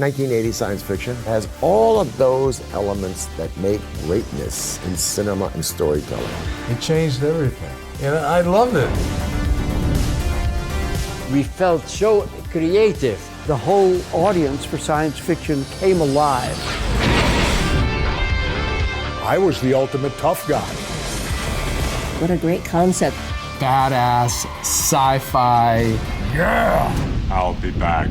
1980 science fiction has all of those elements that make greatness in cinema and storytelling. It changed everything, and I loved it. We felt so creative. The whole audience for science fiction came alive. I was the ultimate tough guy. What a great concept. Badass, sci-fi. Yeah! I'll be back.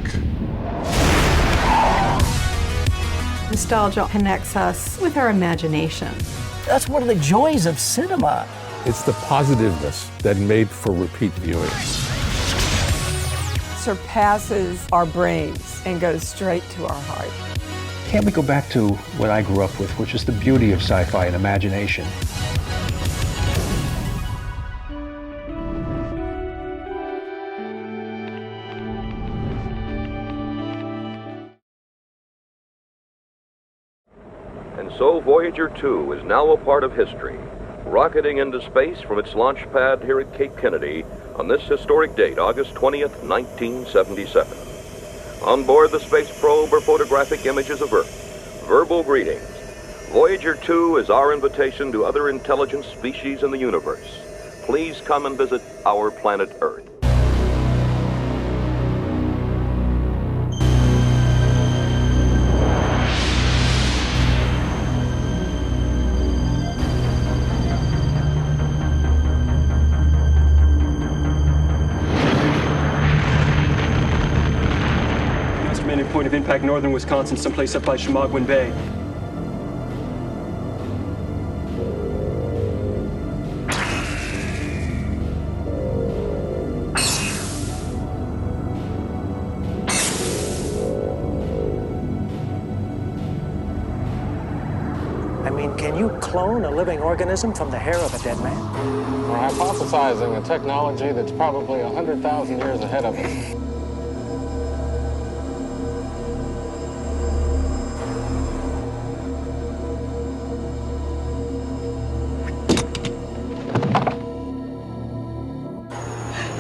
Nostalgia connects us with our imagination. That's one of the joys of cinema. It's the positiveness that made for repeat viewing. Surpasses our brains and goes straight to our heart. Can't we go back to what I grew up with, which is the beauty of sci-fi and imagination? And so Voyager 2 is now a part of history, rocketing into space from its launch pad here at Cape Kennedy on this historic date, August 20th, 1977. On board the space probe are photographic images of Earth, verbal greetings. Voyager 2 is our invitation to other intelligent species in the universe. Please come and visit our planet Earth. Point of impact, northern Wisconsin, someplace up by Chemagawin Bay. I mean, can you clone a living organism from the hair of a dead man? We're hypothesizing a technology that's probably 100,000 years ahead of us.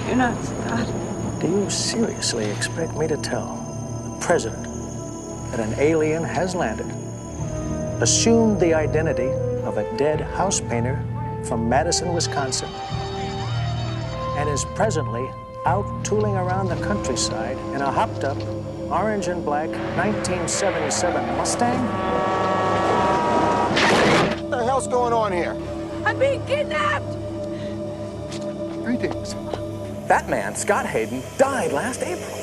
You're not Scott. Do you seriously expect me to tell the president that an alien has landed, assumed the identity of a dead house painter from Madison, Wisconsin, and is presently out tooling around the countryside in a hopped-up, orange and black 1977 Mustang? What the hell's going on here? I'm being kidnapped! Greetings. That man, Scott Hayden, died last April.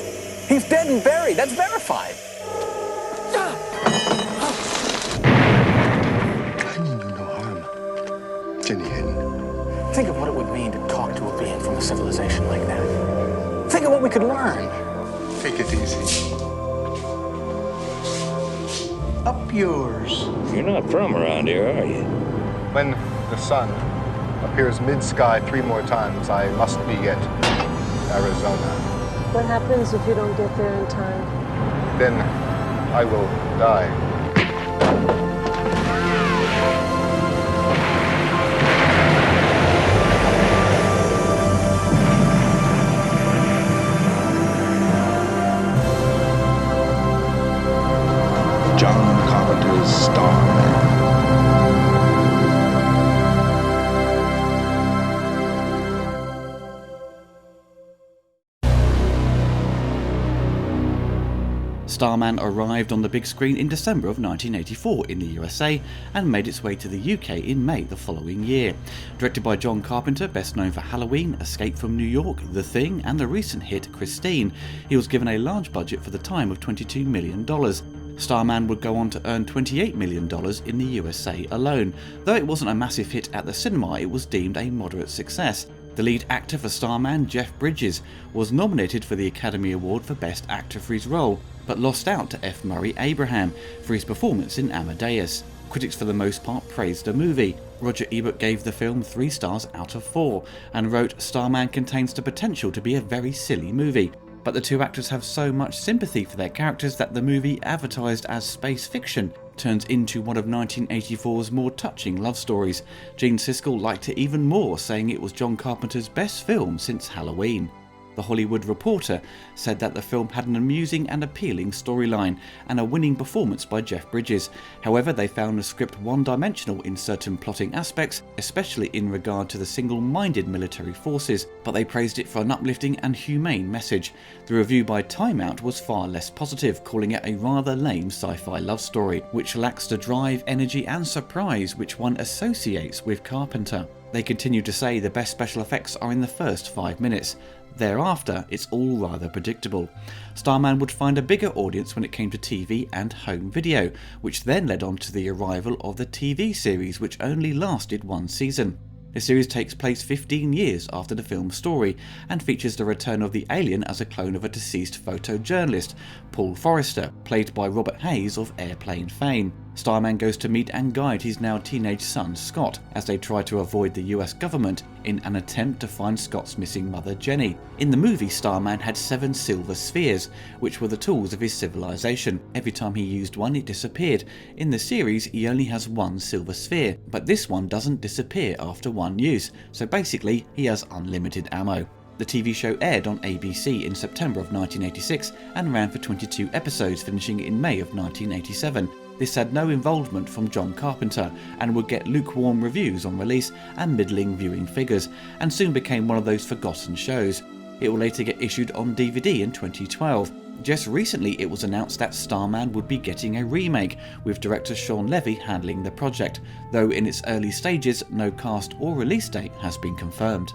He's dead and buried. That's verified. I mean you no harm, Jenny Hayden. Think of what it would mean to talk to a being from a civilization like that. Think of what we could learn. Take it easy. Up yours. You're not from around here, are you? When the sun appears mid-sky 3 more times, I must be at Arizona. What happens if you don't get there in time? Then I will die. John Carpenter's Starman. Starman arrived on the big screen in December of 1984 in the USA and made its way to the UK in May the following year. Directed by John Carpenter, best known for Halloween, Escape from New York, The Thing and the recent hit Christine, he was given a large budget for the time of $22 million. Starman would go on to earn $28 million in the USA alone. Though it wasn't a massive hit at the cinema, it was deemed a moderate success. The lead actor for Starman, Jeff Bridges, was nominated for the Academy Award for Best Actor for his role, but lost out to F. Murray Abraham for his performance in Amadeus. Critics for the most part praised the movie. Roger Ebert gave the film 3 stars out of 4 and wrote, "Starman contains the potential to be a very silly movie, but the two actors have so much sympathy for their characters that the movie, advertised as space fiction, turns into one of 1984's more touching love stories." Gene Siskel liked it even more, saying it was John Carpenter's best film since Halloween. The Hollywood Reporter said that the film had an amusing and appealing storyline and a winning performance by Jeff Bridges. However, they found the script one-dimensional in certain plotting aspects, especially in regard to the single-minded military forces, but they praised it for an uplifting and humane message. The review by Time Out was far less positive, calling it a rather lame sci-fi love story, which lacks the drive, energy and surprise which one associates with Carpenter. They continue to say the best special effects are in the first 5 minutes. Thereafter, it's all rather predictable. Starman would find a bigger audience when it came to TV and home video, which then led on to the arrival of the TV series, which only lasted 1 season. The series takes place 15 years after the film's story and features the return of the alien as a clone of a deceased photojournalist, Paul Forrester, played by Robert Hayes of Airplane fame. Starman goes to meet and guide his now teenage son Scott as they try to avoid the US government in an attempt to find Scott's missing mother Jenny. In the movie, Starman had 7 silver spheres, which were the tools of his civilization. Every time he used one, it disappeared. In the series, he only has 1 silver sphere, but this one doesn't disappear after 1 use, so basically he has unlimited ammo. The TV show aired on ABC in September of 1986 and ran for 22 episodes, finishing in May of 1987. This had no involvement from John Carpenter and would get lukewarm reviews on release and middling viewing figures, and soon became one of those forgotten shows. It will later get issued on DVD in 2012. Just recently it was announced that Starman would be getting a remake, with director Sean Levy handling the project, though in its early stages no cast or release date has been confirmed.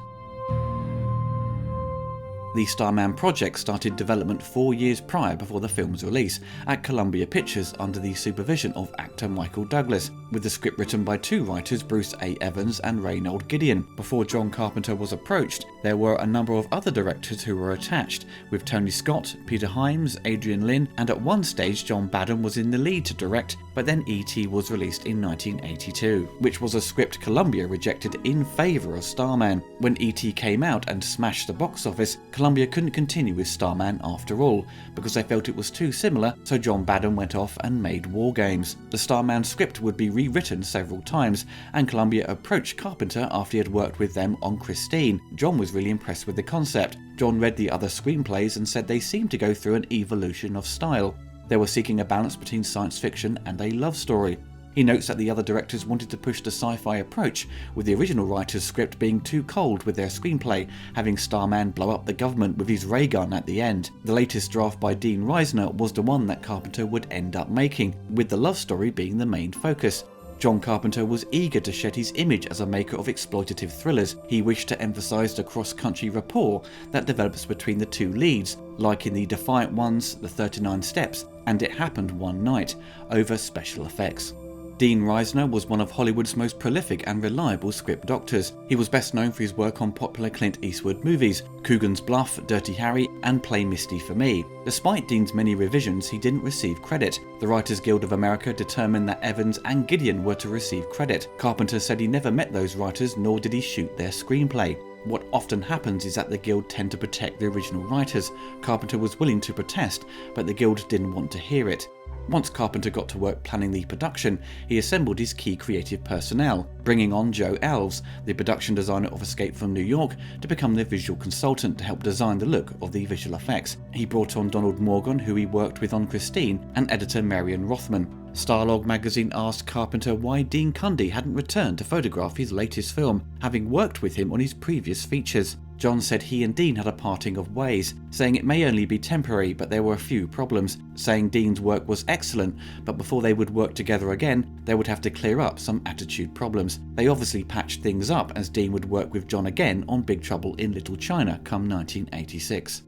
The Starman project started development 4 years prior before the film's release at Columbia Pictures under the supervision of actor Michael Douglas, with the script written by 2 writers, Bruce A. Evans and Reynold Gideon. Before John Carpenter was approached, there were a number of other directors who were attached, with Tony Scott, Peter Hyams, Adrian Lyne, and at one stage John Badham was in the lead to direct, but then E.T. was released in 1982, which was a script Columbia rejected in favour of Starman. When E.T. came out and smashed the box office, Columbia couldn't continue with Starman after all, because they felt it was too similar, so John Badham went off and made War Games. The Starman script would be rewritten several times, and Columbia approached Carpenter after he had worked with them on Christine. John was really impressed with the concept. John read the other screenplays and said they seemed to go through an evolution of style. They were seeking a balance between science fiction and a love story. He notes that the other directors wanted to push the sci-fi approach, with the original writer's script being too cold with their screenplay, having Starman blow up the government with his ray gun at the end. The latest draft by Dean Reisner was the one that Carpenter would end up making, with the love story being the main focus. John Carpenter was eager to shed his image as a maker of exploitative thrillers. He wished to emphasise the cross-country rapport that develops between the 2 leads, like in The Defiant Ones, The 39 Steps, and It Happened One Night, over special effects. Dean Reisner was one of Hollywood's most prolific and reliable script doctors. He was best known for his work on popular Clint Eastwood movies, Coogan's Bluff, Dirty Harry, and Play Misty for Me. Despite Dean's many revisions, he didn't receive credit. The Writers Guild of America determined that Evans and Gideon were to receive credit. Carpenter said he never met those writers, nor did he shoot their screenplay. What often happens is that the Guild tend to protect the original writers. Carpenter was willing to protest, but the Guild didn't want to hear it. Once Carpenter got to work planning the production, he assembled his key creative personnel, bringing on Joe Elves, the production designer of Escape from New York, to become their visual consultant to help design the look of the visual effects. He brought on Donald Morgan, who he worked with on Christine, and editor Marion Rothman. Starlog magazine asked Carpenter why Dean Cundey hadn't returned to photograph his latest film, having worked with him on his previous features. John said he and Dean had a parting of ways, saying it may only be temporary, but there were a few problems, saying Dean's work was excellent, but before they would work together again, they would have to clear up some attitude problems. They obviously patched things up, as Dean would work with John again on Big Trouble in Little China come 1986.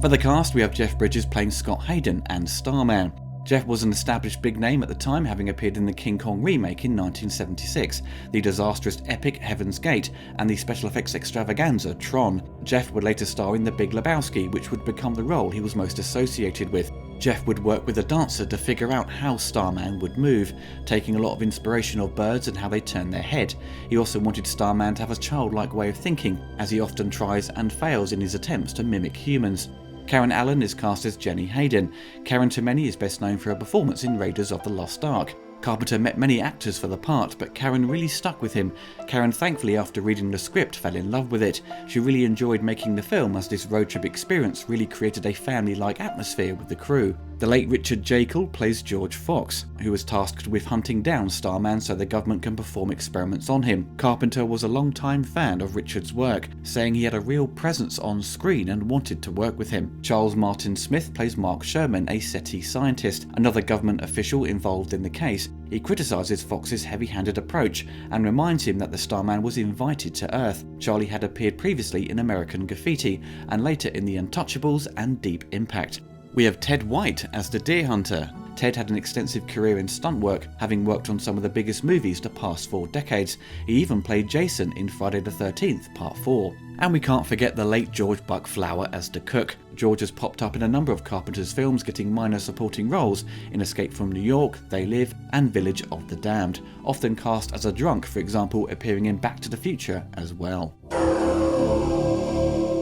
For the cast, we have Jeff Bridges playing Scott Hayden and Starman. Jeff was an established big name at the time, having appeared in the King Kong remake in 1976, the disastrous epic Heaven's Gate, and the special effects extravaganza Tron. Jeff would later star in The Big Lebowski, which would become the role he was most associated with. Jeff would work with a dancer to figure out how Starman would move, taking a lot of inspiration of birds and how they turn their head. He also wanted Starman to have a childlike way of thinking, as he often tries and fails in his attempts to mimic humans. Karen Allen is cast as Jenny Hayden. Karen to many is best known for her performance in Raiders of the Lost Ark. Carpenter met many actors for the part, but Karen really stuck with him. Karen, thankfully, after reading the script, fell in love with it. She really enjoyed making the film, as this road trip experience really created a family-like atmosphere with the crew. The late Richard Jekyll plays George Fox, who was tasked with hunting down Starman so the government can perform experiments on him. Carpenter was a long-time fan of Richard's work, saying he had a real presence on screen and wanted to work with him. Charles Martin Smith plays Mark Sherman, a SETI scientist, another government official involved in the case. He criticises Fox's heavy-handed approach and reminds him that the Starman was invited to Earth. Charlie had appeared previously in American Graffiti and later in The Untouchables and Deep Impact. We have Ted White as the deer hunter. Ted had an extensive career in stunt work, having worked on some of the biggest movies the past 4 decades. He even played Jason in Friday the 13th, Part 4. And we can't forget the late George Buck Flower as the cook. George has popped up in a number of Carpenter's films, getting minor supporting roles in Escape from New York, They Live, and Village of the Damned, often cast as a drunk, for example, appearing in Back to the Future as well.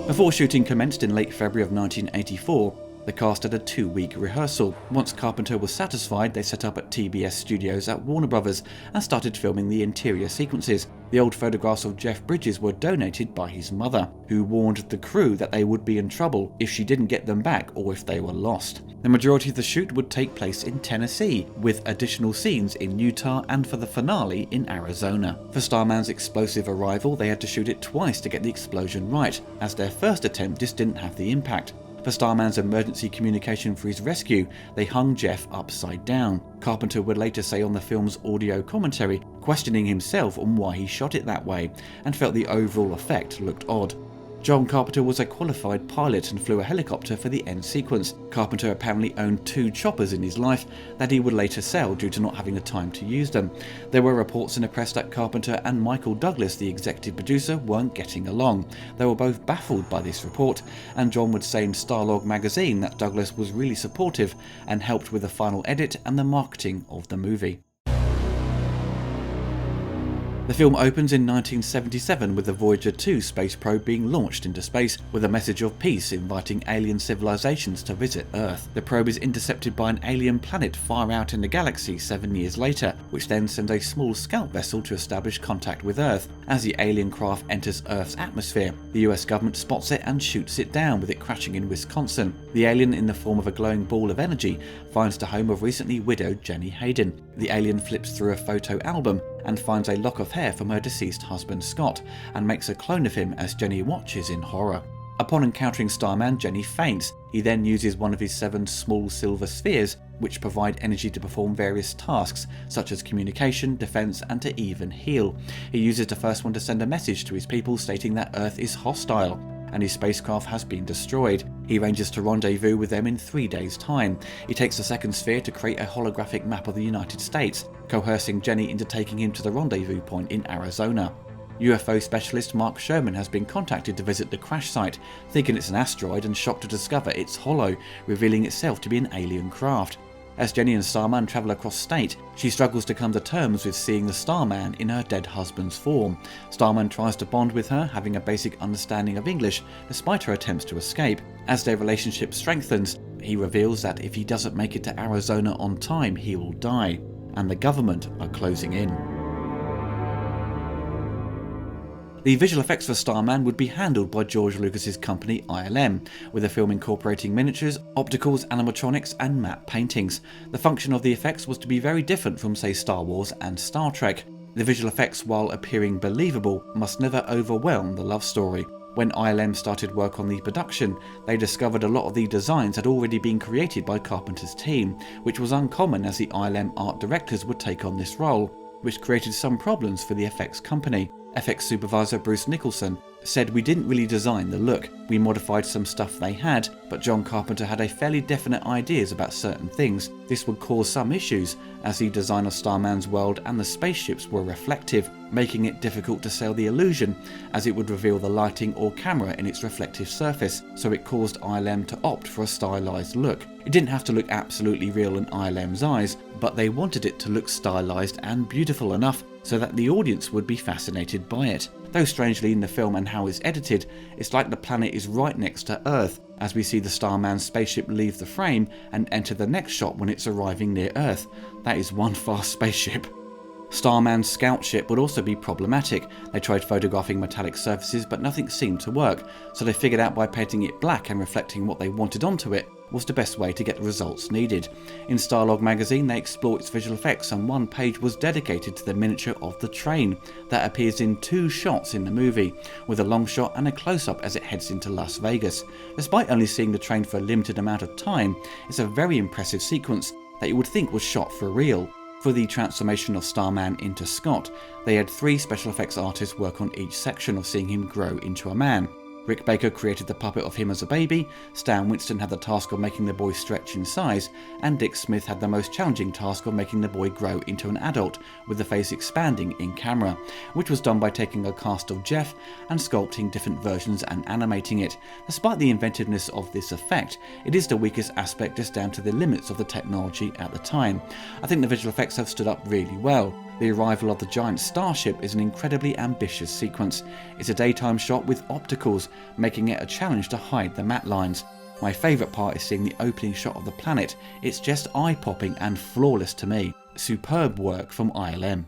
Before shooting commenced in late February of 1984, the cast had a 2-week rehearsal. Once Carpenter was satisfied, they set up at TBS Studios at Warner Brothers and started filming the interior sequences. The old photographs of Jeff Bridges were donated by his mother, who warned the crew that they would be in trouble if she didn't get them back or if they were lost. The majority of the shoot would take place in Tennessee, with additional scenes in Utah and for the finale in Arizona. For Starman's explosive arrival, they had to shoot it twice to get the explosion right, as their first attempt just didn't have the impact. For Starman's emergency communication for his rescue, they hung Jeff upside down. Carpenter would later say on the film's audio commentary, questioning himself on why he shot it that way, and felt the overall effect looked odd. John Carpenter was a qualified pilot and flew a helicopter for the end sequence. Carpenter apparently owned 2 choppers in his life that he would later sell due to not having the time to use them. There were reports in the press that Carpenter and Michael Douglas, the executive producer, weren't getting along. They were both baffled by this report, and John would say in Starlog magazine that Douglas was really supportive and helped with the final edit and the marketing of the movie. The film opens in 1977 with the Voyager 2 space probe being launched into space with a message of peace inviting alien civilizations to visit Earth. The probe is intercepted by an alien planet far out in the galaxy 7 years later, which then sends a small scout vessel to establish contact with Earth. As the alien craft enters Earth's atmosphere, the US government spots it and shoots it down, with it crashing in Wisconsin. The alien, in the form of a glowing ball of energy, finds the home of recently widowed Jenny Hayden. The alien flips through a photo album and finds a lock of hair from her deceased husband Scott, and makes a clone of him as Jenny watches in horror. Upon encountering Starman, Jenny faints. He then uses one of his 7 small silver spheres, which provide energy to perform various tasks, such as communication, defense, and to even heal. He uses the first one to send a message to his people stating that Earth is hostile, and his spacecraft has been destroyed. He arranges to rendezvous with them in 3 days' time. He takes the second sphere to create a holographic map of the United States, coercing Jenny into taking him to the rendezvous point in Arizona. UFO specialist Mark Sherman has been contacted to visit the crash site, thinking it's an asteroid and shocked to discover it's hollow, revealing itself to be an alien craft. As Jenny and Starman travel across state, she struggles to come to terms with seeing the Starman in her dead husband's form. Starman tries to bond with her, having a basic understanding of English, despite her attempts to escape. As their relationship strengthens, he reveals that if he doesn't make it to Arizona on time, he will die, and the government are closing in. The visual effects for Starman would be handled by George Lucas's company ILM, with the film incorporating miniatures, opticals, animatronics, and matte paintings. The function of the effects was to be very different from, say, Star Wars and Star Trek. The visual effects, while appearing believable, must never overwhelm the love story. When ILM started work on the production, they discovered a lot of the designs had already been created by Carpenter's team, which was uncommon as the ILM art directors would take on this role, which created some problems for the effects company. FX supervisor Bruce Nicholson said, "We didn't really design the look. We modified some stuff they had, but John Carpenter had a fairly definite ideas about certain things. This would cause some issues, as the design of Starman's world and the spaceships were reflective, making it difficult to sell the illusion, as it would reveal the lighting or camera in its reflective surface, so it caused ILM to opt for a stylized look. It didn't have to look absolutely real in ILM's eyes, but they wanted it to look stylized and beautiful enough so that the audience would be fascinated by it. though strangely in the film and how it's edited, it's like the planet is right next to Earth, as we see the Starman spaceship leave the frame and enter the next shot when it's arriving near Earth. That is one fast spaceship. Starman's scout ship would also be problematic. They tried photographing metallic surfaces, but nothing seemed to work, so they figured out by painting it black and reflecting what they wanted onto it was the best way to get the results needed. In Starlog magazine, they explore its visual effects, and one page was dedicated to the miniature of the train that appears in 2 shots in the movie, with a long shot and a close-up as it heads into Las Vegas. Despite only seeing the train for a limited amount of time, it's a very impressive sequence that you would think was shot for real. For the transformation of Starman into Scott, they had 3 special effects artists work on each section of seeing him grow into a man. Rick Baker created the puppet of him as a baby, Stan Winston had the task of making the boy stretch in size, and Dick Smith had the most challenging task of making the boy grow into an adult, with the face expanding in camera, which was done by taking a cast of Jeff and sculpting different versions and animating it. Despite the inventiveness of this effect, it is the weakest aspect just down to the limits of the technology at the time. I think the visual effects have stood up really well. The arrival of the giant starship is an incredibly ambitious sequence. It's a daytime shot with opticals, making it a challenge to hide the matte lines. My favourite part is seeing the opening shot of the planet. It's just eye-popping and flawless to me. Superb work from ILM.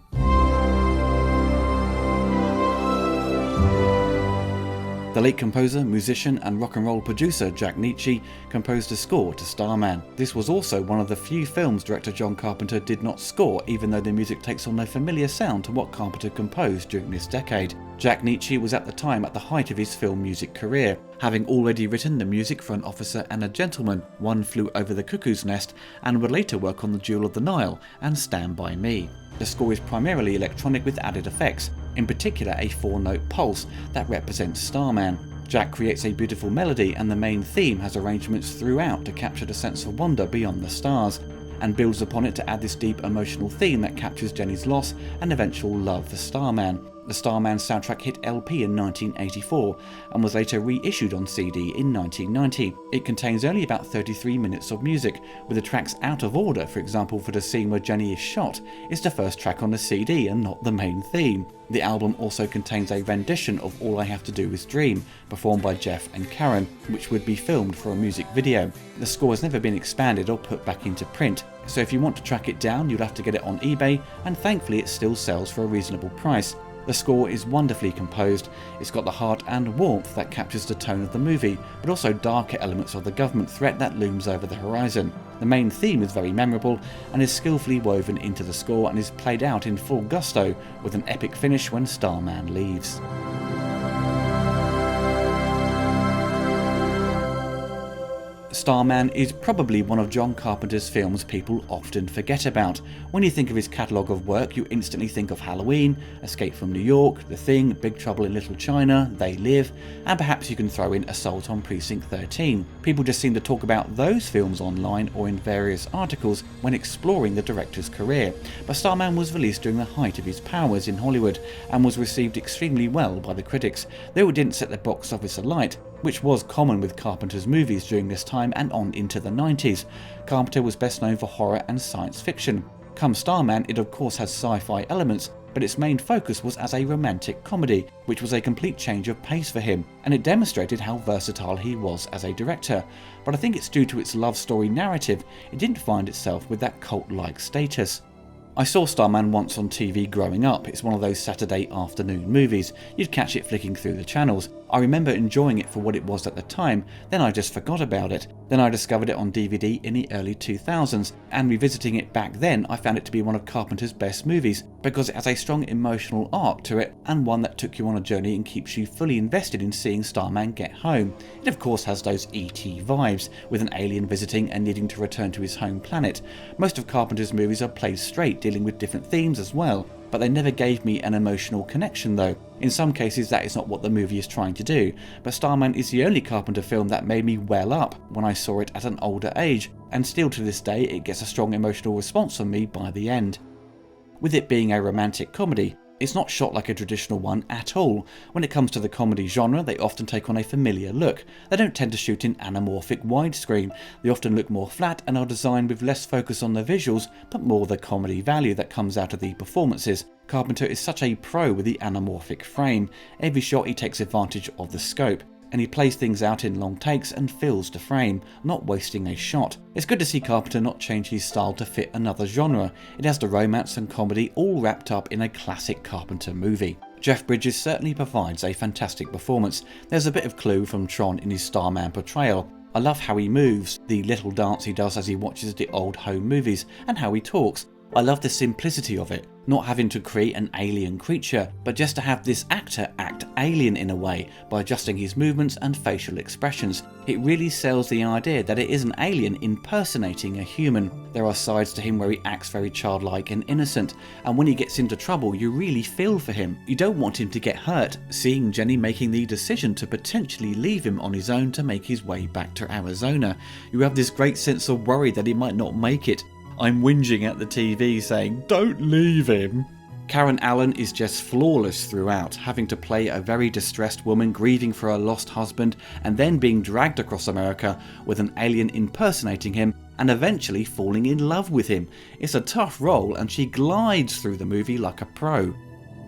The late composer, musician and rock and roll producer Jack Nitzsche composed a score to Starman. This was also one of the few films director John Carpenter did not score, even though the music takes on a familiar sound to what Carpenter composed during this decade. Jack Nitzsche was at the time at the height of his film music career, having already written the music for An Officer and a Gentleman, One Flew Over the Cuckoo's Nest, and would later work on The Jewel of the Nile and Stand By Me. The score is primarily electronic with added effects, in particular a 4-note pulse that represents Starman. Jack creates a beautiful melody, and the main theme has arrangements throughout to capture the sense of wonder beyond the stars, and builds upon it to add this deep emotional theme that captures Jenny's loss and eventual love for Starman. The Starman soundtrack hit LP in 1984 and was later reissued on CD in 1990. It contains only about 33 minutes of music, with the tracks out of order. For example, for the scene where Jenny is shot, it's the first track on the CD and not the main theme. The album also contains a rendition of All I Have to Do Is Dream, performed by Jeff and Karen, which would be filmed for a music video. The score has never been expanded or put back into print, so if you want to track it down, you'll have to get it on eBay, and thankfully it still sells for a reasonable price. The score is wonderfully composed. It's got the heart and warmth that captures the tone of the movie, but also darker elements of the government threat that looms over the horizon. The main theme is very memorable and is skillfully woven into the score and is played out in full gusto, with an epic finish when Starman leaves. Starman is probably one of John Carpenter's films people often forget about. When you think of his catalogue of work, you instantly think of Halloween, Escape from New York, The Thing, Big Trouble in Little China, They Live, and perhaps you can throw in Assault on Precinct 13. People just seem to talk about those films online or in various articles when exploring the director's career. But Starman was released during the height of his powers in Hollywood and was received extremely well by the critics, though it didn't set the box office alight, which was common with Carpenter's movies during this time and on into the 90s. Carpenter was best known for horror and science fiction. Come Starman, it of course has sci-fi elements, but its main focus was as a romantic comedy, which was a complete change of pace for him, and it demonstrated how versatile he was as a director. But I think it's due to its love story narrative, it didn't find itself with that cult-like status. I saw Starman once on TV growing up. It's one of those Saturday afternoon movies. You'd catch it flicking through the channels. I remember enjoying it for what it was at the time, then I just forgot about it. Then I discovered it on DVD in the early 2000s, and revisiting it back then I found it to be one of Carpenter's best movies, because it has a strong emotional arc to it, and one that took you on a journey and keeps you fully invested in seeing Starman get home. It of course has those E.T. vibes, with an alien visiting and needing to return to his home planet. Most of Carpenter's movies are played straight, dealing with different themes as well, but they never gave me an emotional connection though. In some cases that is not what the movie is trying to do, but Starman is the only Carpenter film that made me well up when I saw it at an older age, and still to this day it gets a strong emotional response from me by the end. With it being a romantic comedy, It's not shot like a traditional one at all. When it comes to the comedy genre, they often take on a familiar look. They don't tend to shoot in anamorphic widescreen. They often look more flat and are designed with less focus on the visuals, but more the comedy value that comes out of the performances. Carpenter is such a pro with the anamorphic frame. Every shot he takes advantage of the scope, and he plays things out in long takes and fills the frame, not wasting a shot. It's good to see Carpenter not change his style to fit another genre. It has the romance and comedy all wrapped up in a classic Carpenter movie. Jeff Bridges certainly provides a fantastic performance. There's a bit of clue from Tron in his Starman portrayal. I love how he moves, the little dance he does as he watches the old home movies, and how he talks. I love the simplicity of it, not having to create an alien creature, but just to have this actor act alien in a way by adjusting his movements and facial expressions. It really sells the idea that it is an alien impersonating a human. There are sides to him where he acts very childlike and innocent, and when he gets into trouble you really feel for him. You don't want him to get hurt. Seeing Jenny making the decision to potentially leave him on his own to make his way back to Arizona, you have this great sense of worry that he might not make it. I'm whinging at the TV saying, "Don't leave him." Karen Allen is just flawless throughout, having to play a very distressed woman grieving for her lost husband and then being dragged across America with an alien impersonating him and eventually falling in love with him. It's a tough role and she glides through the movie like a pro.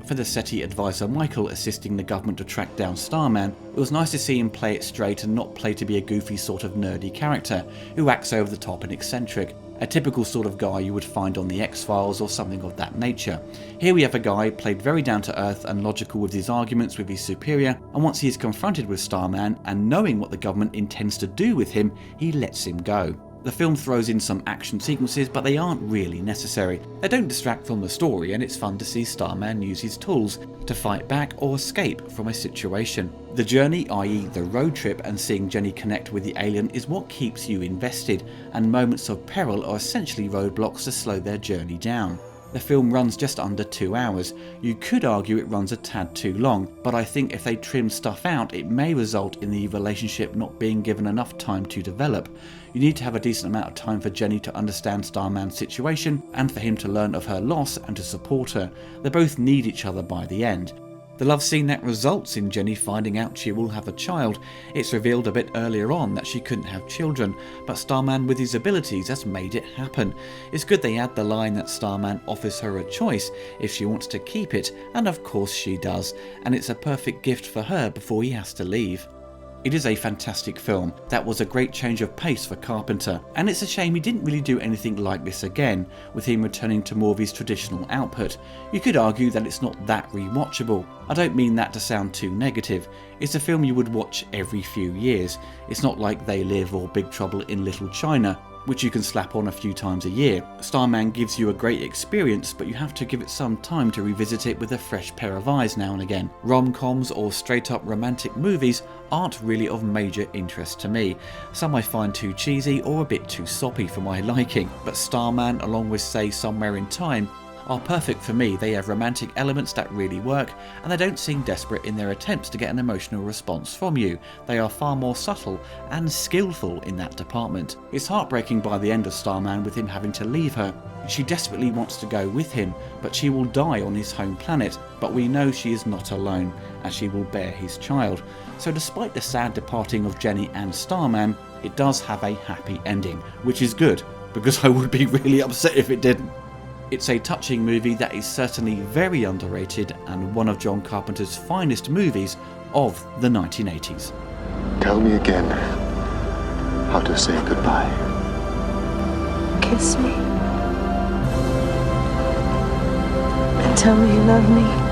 For the SETI advisor Michael assisting the government to track down Starman, it was nice to see him play it straight and not play to be a goofy sort of nerdy character who acts over the top and eccentric. A typical sort of guy you would find on the X-Files or something of that nature. Here we have a guy played very down to earth and logical with his arguments with his superior, and once he is confronted with Starman and knowing what the government intends to do with him, he lets him go. The film throws in some action sequences, but they aren't really necessary. They don't distract from the story, and it's fun to see Starman use his tools to fight back or escape from a situation. The journey, i.e. the road trip and seeing Jenny connect with the alien, is what keeps you invested, and moments of peril are essentially roadblocks to slow their journey down. The film runs just under 2 hours. You could argue it runs a tad too long, but I think if they trim stuff out it may result in the relationship not being given enough time to develop. You need to have a decent amount of time for Jenny to understand Starman's situation and for him to learn of her loss and to support her. They both need each other by the end. The love scene that results in Jenny finding out she will have a child. It's revealed a bit earlier on that she couldn't have children, but Starman with his abilities has made it happen. It's good they add the line that Starman offers her a choice if she wants to keep it, and of course she does, and it's a perfect gift for her before he has to leave. It is a fantastic film. That was a great change of pace for Carpenter, and it's a shame he didn't really do anything like this again, with him returning to more of his traditional output. You could argue that it's not that rewatchable. I don't mean that to sound too negative. It's a film you would watch every few years. It's not like They Live or Big Trouble in Little China, which you can slap on a few times a year. Starman gives you a great experience, but you have to give it some time to revisit it with a fresh pair of eyes now and again. Rom-coms or straight-up romantic movies aren't really of major interest to me. Some I find too cheesy or a bit too soppy for my liking, but Starman, along with say Somewhere in Time, are perfect for me. They have romantic elements that really work, and they don't seem desperate in their attempts to get an emotional response from you. They are far more subtle and skillful in that department. It's heartbreaking by the end of Starman with him having to leave her. She desperately wants to go with him, but she will die on his home planet, but we know she is not alone, as she will bear his child. So despite the sad departing of Jenny and Starman, it does have a happy ending, which is good, because I would be really upset if it didn't. It's a touching movie that is certainly very underrated and one of John Carpenter's finest movies of the 1980s. Tell me again how to say goodbye. Kiss me. And tell me you love me.